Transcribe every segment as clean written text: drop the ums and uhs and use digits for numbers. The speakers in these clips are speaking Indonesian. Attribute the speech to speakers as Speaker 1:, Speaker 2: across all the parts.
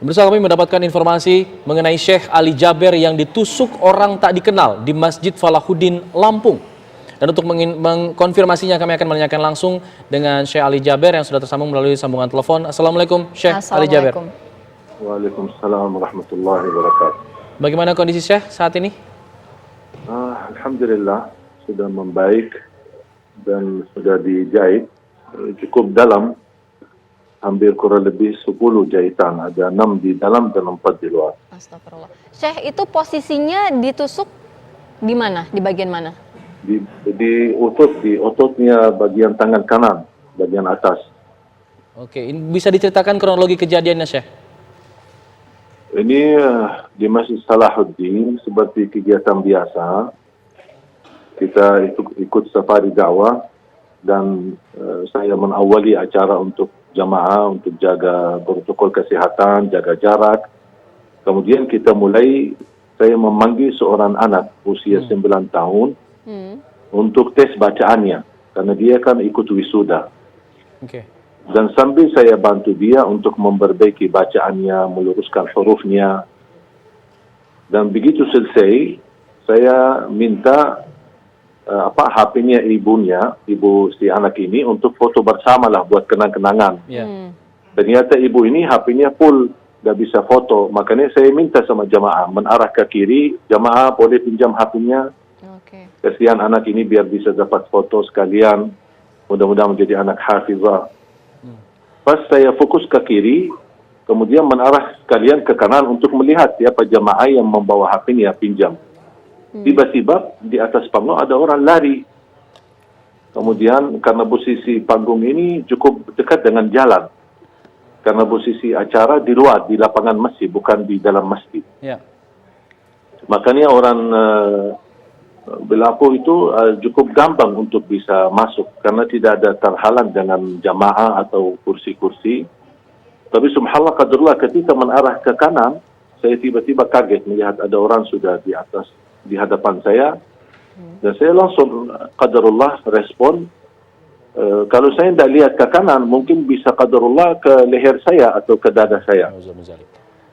Speaker 1: Bersama kami mendapatkan informasi mengenai Syekh Ali Jaber yang ditusuk orang tak dikenal di Masjid Falahuddin, Lampung. Dan untuk mengkonfirmasinya kami akan menanyakan langsung dengan Syekh Ali Jaber yang sudah tersambung melalui sambungan telepon. Assalamualaikum Syekh Ali Jaber.
Speaker 2: Waalaikumsalam warahmatullahi wabarakatuh.
Speaker 1: Bagaimana kondisi Syekh saat ini?
Speaker 2: Alhamdulillah sudah membaik dan sudah dijahit cukup dalam. Hampir kurang lebih 10 jahitan, ada 6 di dalam dan 4 di luar.
Speaker 3: Astagfirullah. Syekh, itu posisinya ditusuk di mana? Di bagian mana?
Speaker 2: Di ototnya bagian tangan kanan, bagian atas.
Speaker 1: Oke, bisa diceritakan kronologi kejadiannya Syekh?
Speaker 2: Ini di Masjid Salahuddin seperti kegiatan biasa. Kita ikut safari dakwah dan saya mengawali acara untuk jamaah untuk jaga protokol kesehatan, jaga jarak. Kemudian kita mulai, saya memanggil seorang anak usia 9 tahun untuk tes bacaannya, karena dia kan ikut wisuda. Dan sambil saya bantu dia untuk memperbaiki bacaannya, meluruskan hurufnya. Dan begitu selesai, saya minta HP-nya ibu si anak ini untuk foto bersama lah buat kenang-kenangan. Ternyata ibu ini HP-nya full, gak bisa foto. Makanya saya minta sama jamaah menarah ke kiri, jamaah boleh pinjam HP-nya. Kasihan anak ini biar bisa dapat foto sekalian. Mudah-mudahan menjadi anak hafizah. Pas saya fokus ke kiri, kemudian menarah sekalian ke kanan untuk melihat siapa jamaah yang membawa HP-nya pinjam. Tiba-tiba di atas panggung ada orang lari. Kemudian karena posisi panggung ini cukup dekat dengan jalan. Karena posisi acara di luar, di lapangan masjid, bukan di dalam masjid. Makanya orang Belapo itu cukup gampang untuk bisa masuk. Karena tidak ada terhalang dengan jamaah atau kursi-kursi. Tapi subhanallah qadarullah ketika menarah ke kanan, saya tiba-tiba kaget melihat ada orang sudah di atas, di hadapan saya, dan saya langsung qadarullah respon. Kalau saya tidak lihat ke kanan, mungkin bisa qadarullah ke leher saya atau ke dada saya.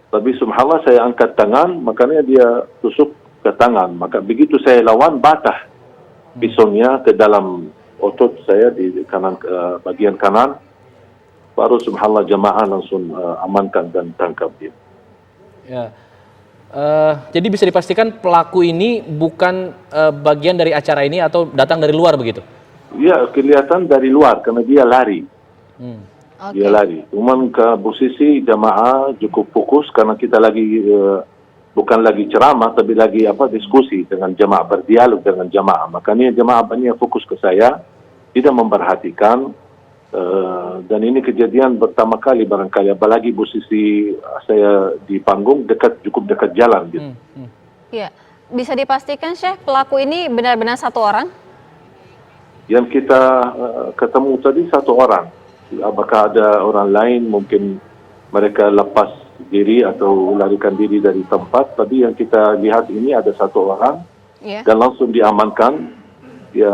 Speaker 2: Tapi subhanallah saya angkat tangan, makanya dia tusuk ke tangan. Maka begitu saya lawan, batah pisaunya ke dalam otot saya di kanan, bagian kanan. Baru subhanallah jamaah langsung amankan dan tangkap dia.
Speaker 1: Jadi bisa dipastikan pelaku ini bukan bagian dari acara ini atau datang dari luar begitu?
Speaker 2: Iya, kelihatan dari luar karena dia lari. Dia lari. Cuman ke posisi jamaah cukup fokus karena kita lagi bukan lagi ceramah tapi lagi diskusi dengan jamaah, berdialog dengan jamaah. Makanya jamaah banyak fokus ke saya, tidak memperhatikan. Dan ini kejadian pertama kali barangkali, apalagi posisi saya di panggung cukup dekat jalan gitu.
Speaker 3: Iya, bisa dipastikan Syekh pelaku ini benar-benar satu orang?
Speaker 2: Yang kita ketemu tadi satu orang. Apakah ada orang lain, mungkin mereka lepas diri atau larikan diri dari tempat. Tapi yang kita lihat ini ada satu orang dan langsung diamankan. Ya,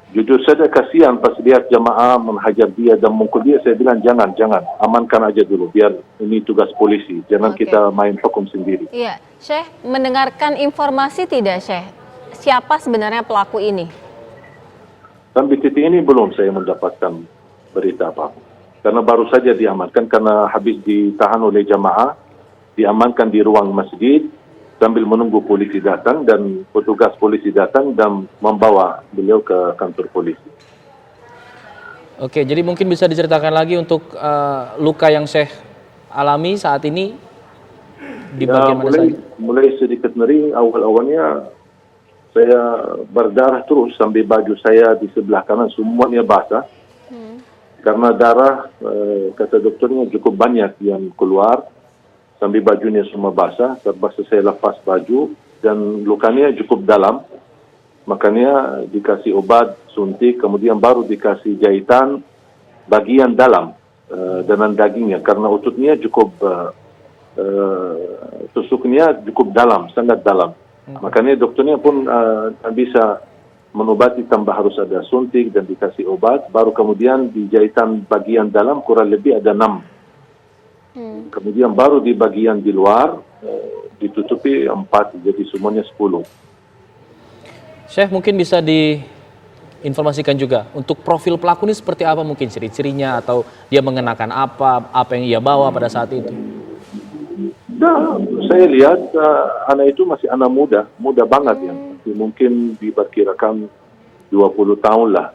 Speaker 2: jujur saja kasihan pas lihat jamaah menghajar dia dan mukul dia. Saya bilang jangan, amankan aja dulu, biar ini tugas polisi. Jangan kita main hukum sendiri.
Speaker 3: Iya, Syekh mendengarkan informasi tidak Syekh? Siapa sebenarnya pelaku ini?
Speaker 2: Sampai titik ini belum saya mendapatkan berita apa. Karena baru saja diamankan, karena habis ditahan oleh jamaah, diamankan di ruang masjid, sambil menunggu polisi datang dan petugas polisi datang dan membawa beliau ke kantor polisi.
Speaker 1: Oke, jadi mungkin bisa diceritakan lagi untuk luka yang Syekh alami saat ini di bagian mana saja?
Speaker 2: Mulai sedikit nyeri, awal-awalnya saya berdarah terus sampai baju saya di sebelah kanan semuanya basah. Karena darah, kata dokternya cukup banyak yang keluar. Sambil bajunya semua basah, terpaksa saya lepas baju dan lukanya cukup dalam. Makanya dikasih obat suntik, kemudian baru dikasih jahitan bagian dalam dengan dagingnya. Karena ototnya cukup, tusuknya cukup dalam, sangat dalam. Makanya dokternya pun bisa mengobati tambah harus ada suntik dan dikasih obat. Baru kemudian di jahitan bagian dalam kurang lebih ada 6 Kemudian baru di bagian di luar ditutupi 4, jadi semuanya 10.
Speaker 1: Syekh, mungkin bisa diinformasikan juga untuk profil pelaku ini seperti apa, mungkin ciri-cirinya atau dia mengenakan apa yang ia bawa pada saat itu.
Speaker 2: Nah, saya lihat anak itu masih anak muda banget ya. Mungkin diperkirakan 20 tahun lah.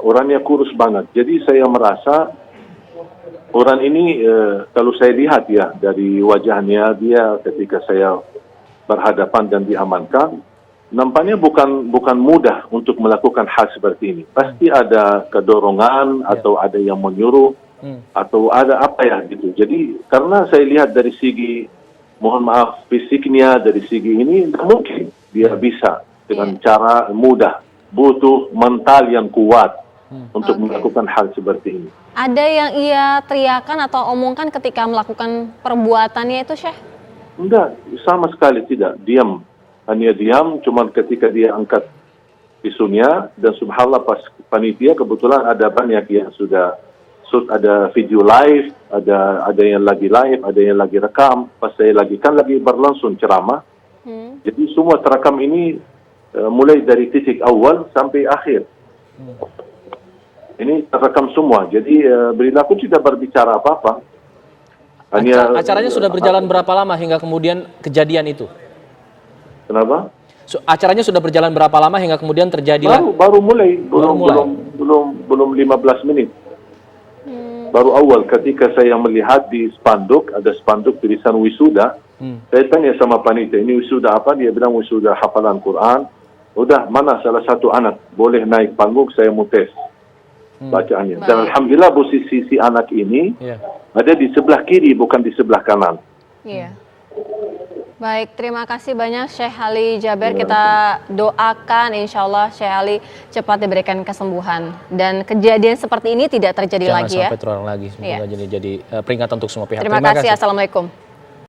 Speaker 2: Orangnya kurus banget. Jadi saya merasa orang ini kalau saya lihat ya dari wajahnya dia ketika saya berhadapan dan diamankan, nampaknya bukan mudah untuk melakukan hal seperti ini. Pasti ada kedorongan atau ada yang menyuruh atau ada apa ya gitu. Jadi karena saya lihat dari segi mohon maaf fisiknya, dari segi ini tidak mungkin dia bisa dengan cara mudah. Butuh mental yang kuat untuk melakukan hal seperti ini.
Speaker 3: Ada yang ia teriakan atau omongkan ketika melakukan perbuatannya itu, Syekh?
Speaker 2: Enggak, sama sekali tidak. Diam. Hanya diam, cuman ketika dia angkat pisunya, dan subhanallah pas panitia kebetulan ada banyak yang sudah ada video live, ada yang lagi live, ada yang lagi rekam. Pas saya lagi berlangsung ceramah. Jadi semua terekam ini mulai dari titik awal sampai akhir. Ini terekam semua. Jadi beliau pun tidak berbicara apa-apa. Hanya
Speaker 1: acaranya sudah berjalan berapa lama hingga kemudian kejadian itu?
Speaker 2: Kenapa?
Speaker 1: Acaranya sudah berjalan berapa lama hingga kemudian terjadilah?
Speaker 2: Baru mulai. Belum 15 menit. Baru awal ketika saya melihat di spanduk, ada spanduk tulisan wisuda. Saya tanya sama panitia, ini wisuda apa? Dia bilang wisuda hafalan Quran. Udah, mana salah satu anak boleh naik panggung, saya mau tes bacaannya. Dan alhamdulillah posisi si anak ini ada di sebelah kiri, bukan di sebelah kanan.
Speaker 3: Iya. Baik, terima kasih banyak Syekh Ali Jaber. Kita doakan insya Allah Syekh Ali cepat diberikan kesembuhan. Dan kejadian seperti ini tidak terjadi lagi ya.
Speaker 1: Jangan sampai terulang lagi. Semoga jadi peringatan untuk semua pihak.
Speaker 3: Terima kasih. Assalamualaikum.